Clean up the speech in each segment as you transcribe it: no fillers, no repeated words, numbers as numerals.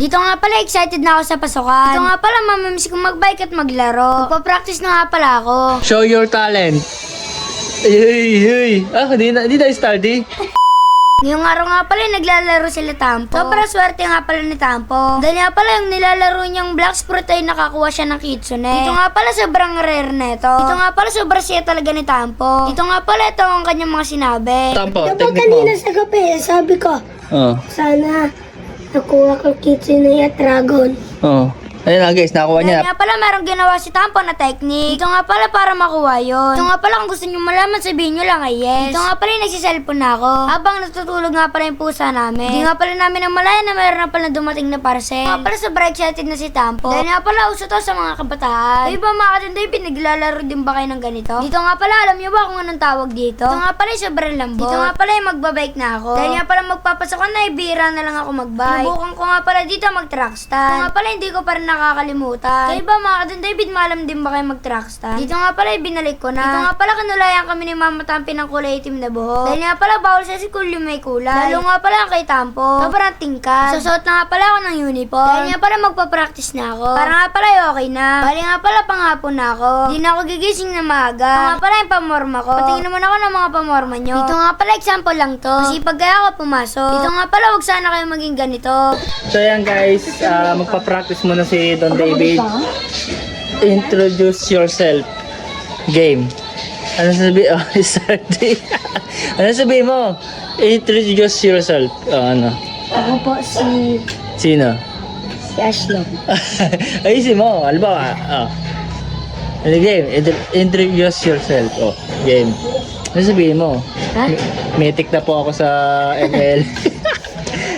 Dito nga pala, excited na ako sa pasukan. Dito nga pala, mamamiss kong magbike at maglaro. Magpa-practice na nga pala ako. Show your talent. Ay. Di na study. Ngayong araw nga pala, naglalaro sila Tampo. Sobrang swerte nga pala ni Tampo. Dahil nga pala, yung nilalaro niyang Black Sprite ay nakakuha siya ng Kitsune. Dito nga pala, sobrang rare neto. Dito nga pala, sobrang siya talaga ni Tampo. Dito nga pala, ito ang kanyang mga sinabi. Tampo, Dapat technique mo. kanina sa gabi, sabi ko, Oh. sana nakuha ko Kitsune at Dragon. Oh. Ayun na guys, nakuha niya. Dahil nga pala, merong ginawa si Tampo na technique. Dito nga pala, para makuha yun. Dito nga pala, kung gusto nyo malaman, sabihin nyo lang ay yes. Dito nga pala, nagsiselfon na ako. Habang natutulog nga pala yung pusa namin. Hindi nga pala namin ang malaya na meron na pala dumating na parcel. Nga pala, sobrang excited na si Tampo. Dahil nga pala, uso to sa mga kabataan. Ay ba mga katanday, naglalaro din ba kayo ng ganito? Dito nga pala, alam nyo ba kung anong tawag dito? Dito nga pala, sobrang lambot. Dito nga pala, magbabike na ako. Dahil nga pala, magpapasakan na, ibira na lang ako magbike. Subukan ko nga pala dito mag-track stand. Dito nga pala, hindi ko pa rin nakakalimutan. Kayo ba mga kadun David, maalam din ba kayo mag-track stand? Dito nga pala, binalik ko na. Dito nga pala, kanulayan kami ni Mama Tampi ng kulay itim na buhok. Dahil nga pala, bawal sa school yung may kulay. Lalo nga pala kay Tampo. Sobrang tingkad. Susuot na nga pala ako ng uniform. Dahil nga pala, magpa-practice na ako. Para nga pala, okay na. Bali nga pala, panghapon na ako. Di na ako gigising na maaga. Ito nga pala yung pamorma ko. Patingin naman ako ng mga pamorma nyo. Dito nga pala, example lang to. Kasi pag kaya ako pumasok. Dito nga pala, wag sana kayo maging ganito. So yan guys, magpa-practice muna si Don David. Introduce yourself. Game. Ano sabi? Oh, study. Ano sabi mo? Introduce yourself. Oh, ano? Ako po si Sino? Ashley. Ayusin mo. Halimbawa. Oh. Ano game? Introduce yourself. Oh, game. Ano sabihin mo? Ha? Mythic na po ako sa ML.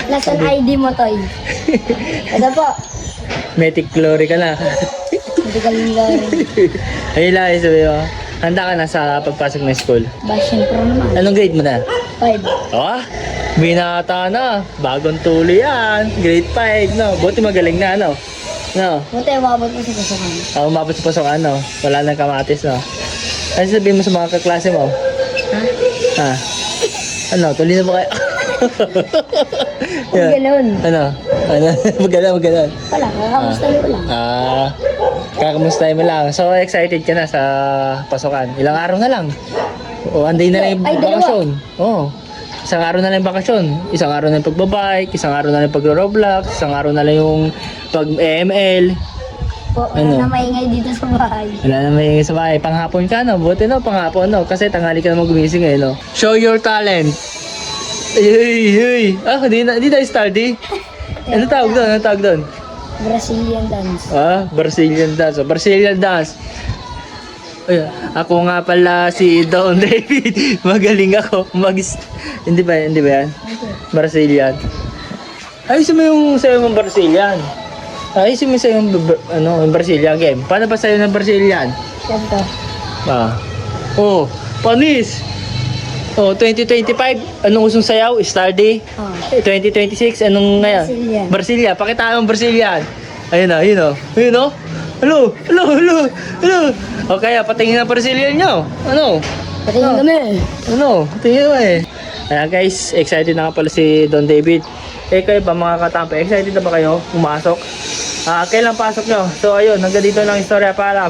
Nasaan ID mo, Toy? Ito po. Mythic glory ka na. Hindi ka lang Ayun lang, sabi mo. Handa ka na sa pagpasok ng school. Bastion Pro naman. Anong grade mo na? 5. Oh, binata na. Bagong tuloy yan. Grade 5, no? Buti magaling na, no? No? Buti, umabot mo sa kasukan. Umabot sa pasok, ano? Wala nang kamatis, no? Ano sabihin mo sa mga kaklase mo? Ha? Ha? Ano? Tuloy na ba kayo? Kung gano'n. Ano? Magalan. Wala, kakamustahin ko lang. Kakamustahin mo lang. So, excited ka na sa pasukan. Ilang araw na lang. O, anday na lang yung Ay, dalawa. bakasyon. Oo. Isang araw na lang yung bakasyon. Isang araw na yung pagbabike, isang araw na lang yung pag-roblox, isang araw na lang yung pag-ML. Po, Ano? na maingay dito sa bahay. Wala na may sa bahay. Panghapon ka, no? Buti, no? Panghapon, no? Kasi tanghali ka naman gumising, eh, no? Show your talent. Ay. Di na study. Ano tawag doon? Brazilian dance. Brazilian dance. Brazilian dance. Ay, ako nga pala si Don David. Magaling ako. Hindi ba yan? Brazilian. Ayusin mo yung sayo mong Brazilian. Ayusin mo sayo yung Brazilian game. Paano ba sayo ng Brazilian? Ganito. Panis! 2025, anong usong sayaw? Starday. 2026, anong ngayon? Brazilian. Brazilian. Pakita mo Brazilian. Ayun o. Hello. Okay, patingin ang Brazilian nyo. Ano? Patingin kami. Tingin mo eh. Ayan guys, excited na nga pala si Don David. Kayo ba mga katampa, excited na ba kayo pumasok? Kailan pasok nyo? So ayun, hanggang dito lang istorya para.